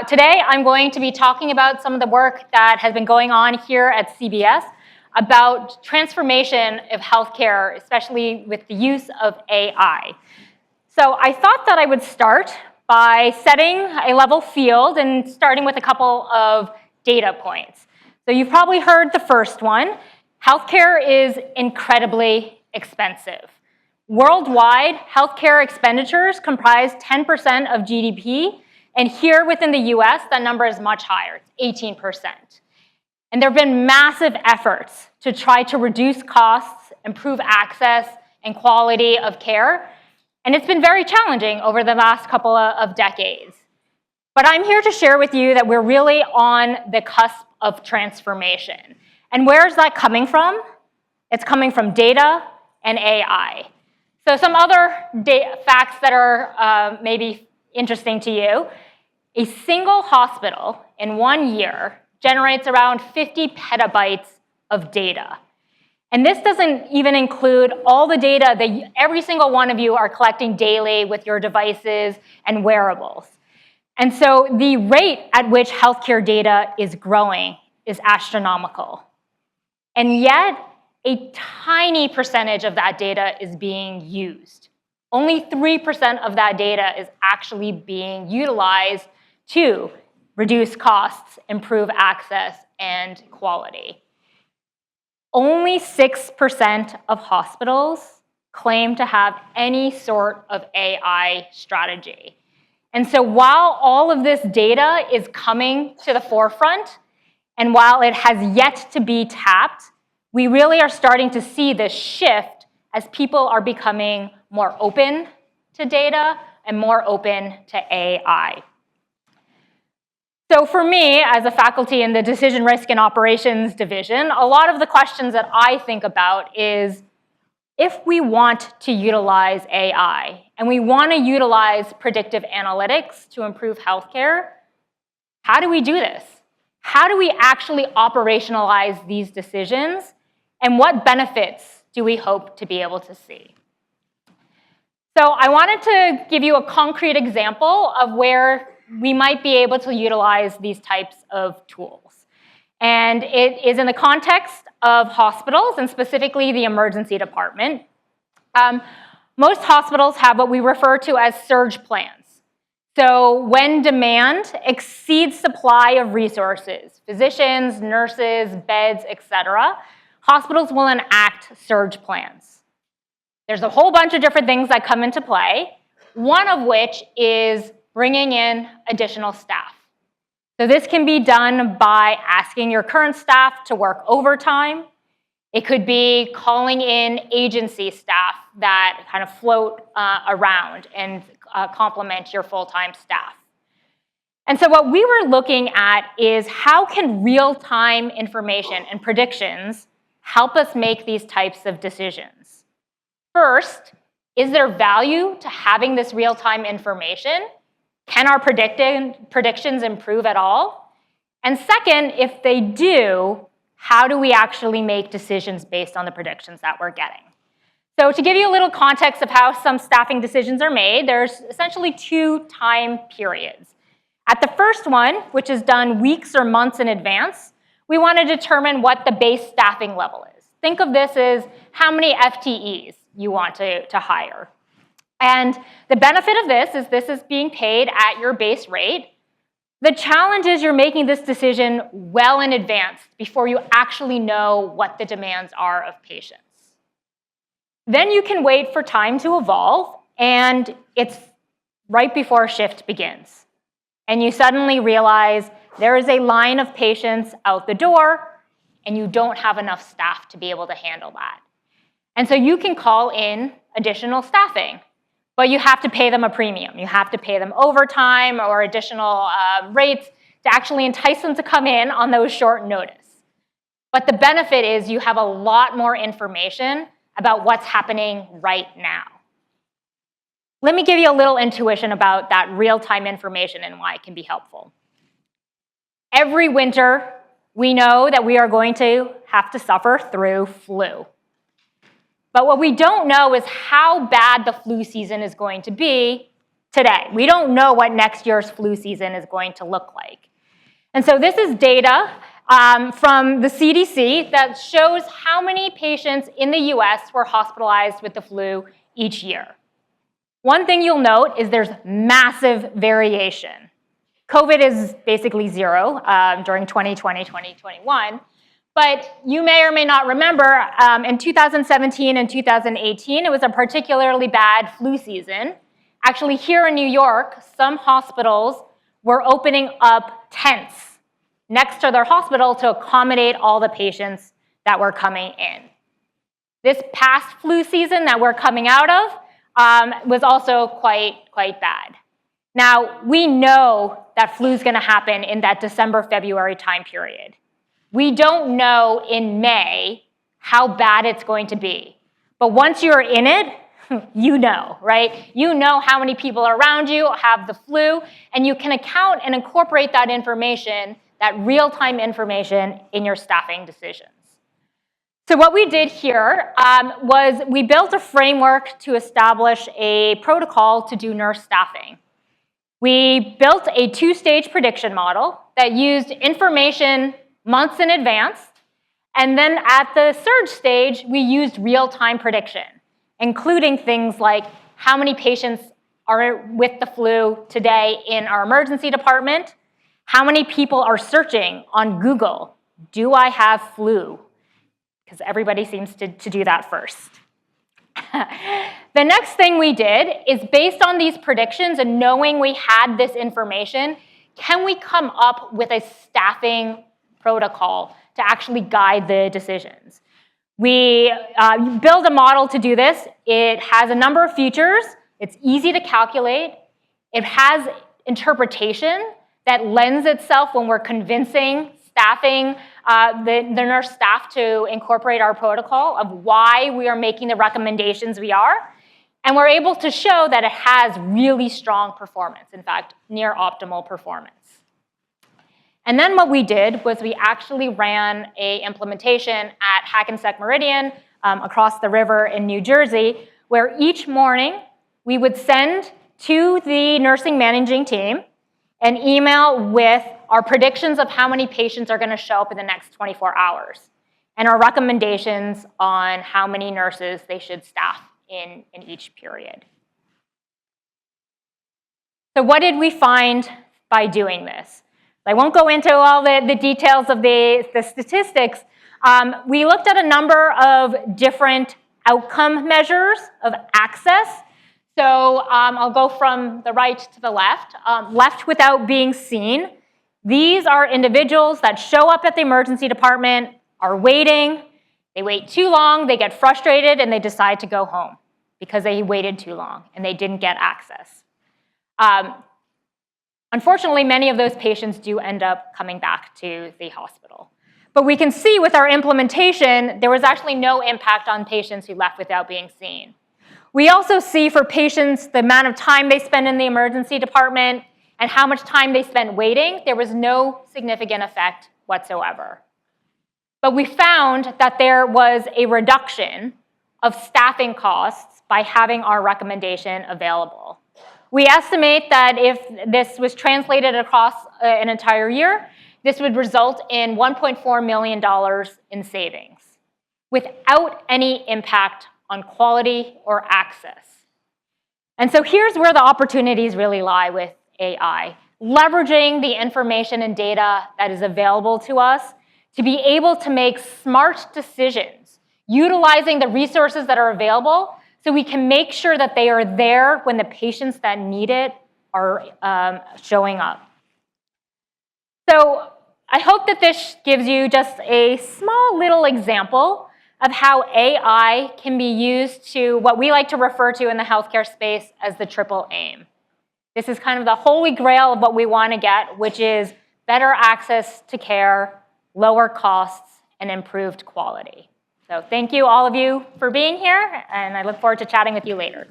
Today, I'm going to be talking about some of the work that has been going on here at CBS about transformation of healthcare, especially with the use of AI. So I thought that I would start by setting a level field and starting with a couple of data points. So you've probably heard the first one. Healthcare is incredibly expensive. Worldwide, healthcare expenditures comprise 10% of GDP, and here within the US, that number is much higher, it's 18%. And there have been massive efforts to try to reduce costs, improve access and quality of care, and it's been very challenging over the last couple of decades. But I'm here to share with you that we're really on the cusp of transformation. And where is that coming from? It's coming from data and AI. So some other facts that are maybe interesting to you. A single hospital in 1 year generates around 50 petabytes of data. And this doesn't even include all the data that every single one of you are collecting daily with your devices and wearables. And so the rate at which healthcare data is growing is astronomical. And yet, a tiny percentage of that data is being used. Only 3% of that data is actually being utilized to reduce costs, improve access, and quality. Only 6% of hospitals claim to have any sort of AI strategy. And so while all of this data is coming to the forefront, and while it has yet to be tapped, we really are starting to see this shift as people are becoming more open to data and more open to AI. So for me, as a faculty in the Decision Risk and Operations Division, a lot of the questions that I think about is, if we want to utilize AI and we want to utilize predictive analytics to improve healthcare, how do we do this? How do we actually operationalize these decisions? And what benefits do we hope to be able to see? So I wanted to give you a concrete example of where we might be able to utilize these types of tools. And it is in the context of hospitals, and specifically the emergency department. Most hospitals have what we refer to as surge plans. So when demand exceeds supply of resources, physicians, nurses, beds, etc., hospitals will enact surge plans. There's a whole bunch of different things that come into play, one of which is bringing in additional staff. So this can be done by asking your current staff to work overtime. It could be calling in agency staff that kind of float around and complement your full-time staff. And so what we were looking at is, how can real-time information and predictions help us make these types of decisions? First, is there value to having this real-time information? Can our predictions improve at all? And second, if they do, how do we actually make decisions based on the predictions that we're getting? So to give you a little context of how some staffing decisions are made, there's essentially 2 time periods. At the first one, which is done weeks or months in advance, we want to determine what the base staffing level is. Think of this as how many FTEs you want to hire. And the benefit of this is being paid at your base rate. The challenge is you're making this decision well in advance before you actually know what the demands are of patients. Then you can wait for time to evolve, and it's right before shift begins. And you suddenly realize there is a line of patients out the door, and you don't have enough staff to be able to handle that. And so you can call in additional staffing, but you have to pay them a premium. You have to pay them overtime or additional rates to actually entice them to come in on those short notice. But the benefit is you have a lot more information about what's happening right now. Let me give you a little intuition about that real-time information and why it can be helpful. Every winter, we know that we are going to have to suffer through flu. But what we don't know is how bad the flu season is going to be today. We don't know what next year's flu season is going to look like. And so this is data from the CDC that shows how many patients in the US were hospitalized with the flu each year. One thing you'll note is there's massive variation. COVID is basically zero during 2020, 2021. But you may or may not remember, in 2017 and 2018, it was a particularly bad flu season. Actually, here in New York, some hospitals were opening up tents next to their hospital to accommodate all the patients that were coming in. This past flu season that we're coming out of was also quite bad. Now, we know that flu is going to happen in that December-February time period. We don't know in May how bad it's going to be. But once you're in it, you know, right? You know how many people around you have the flu, and you can account and incorporate that information, that real-time information, in your staffing decisions. So what we did here was we built a framework to establish a protocol to do nurse staffing. We built a two-stage prediction model that used information months in advance, and then at the surge stage, we used real-time prediction, including things like how many patients are with the flu today in our emergency department, how many people are searching on Google, do I have flu? Because everybody seems to do that first. The next thing we did is, based on these predictions and knowing we had this information, can we come up with a staffing protocol to actually guide the decisions? We build a model to do this. It has a number of features. It's easy to calculate. It has interpretation that lends itself when we're convincing staffing, the nurse staff, to incorporate our protocol of why we are making the recommendations we are. And we're able to show that it has really strong performance, in fact, near optimal performance. And then what we did was we actually ran an implementation at Hackensack Meridian across the river in New Jersey, where each morning we would send to the nursing managing team an email with our predictions of how many patients are going to show up in the next 24 hours and our recommendations on how many nurses they should staff in each period. So what did we find by doing this? I won't go into all the details of the statistics. We looked at a number of different outcome measures of access. So I'll go from the right to the left. Left without being seen. These are individuals that show up at the emergency department, are waiting. They wait too long, they get frustrated, and they decide to go home because they waited too long and they didn't get access. Unfortunately, many of those patients do end up coming back to the hospital. But we can see with our implementation, there was actually no impact on patients who left without being seen. We also see for patients the amount of time they spend in the emergency department and how much time they spend waiting. There was no significant effect whatsoever. But we found that there was a reduction of staffing costs by having our recommendation available. We estimate that if this was translated across an entire year, this would result in $1.4 million in savings without any impact on quality or access. And so here's where the opportunities really lie with AI, leveraging the information and data that is available to us to be able to make smart decisions, utilizing the resources that are available so we can make sure that they are there when the patients that need it are showing up. So I hope that this gives you just a small little example of how AI can be used to what we like to refer to in the healthcare space as the triple aim. This is kind of the holy grail of what we want to get, which is better access to care, lower costs, and improved quality. So thank you, all of you, for being here, and I look forward to chatting with you later.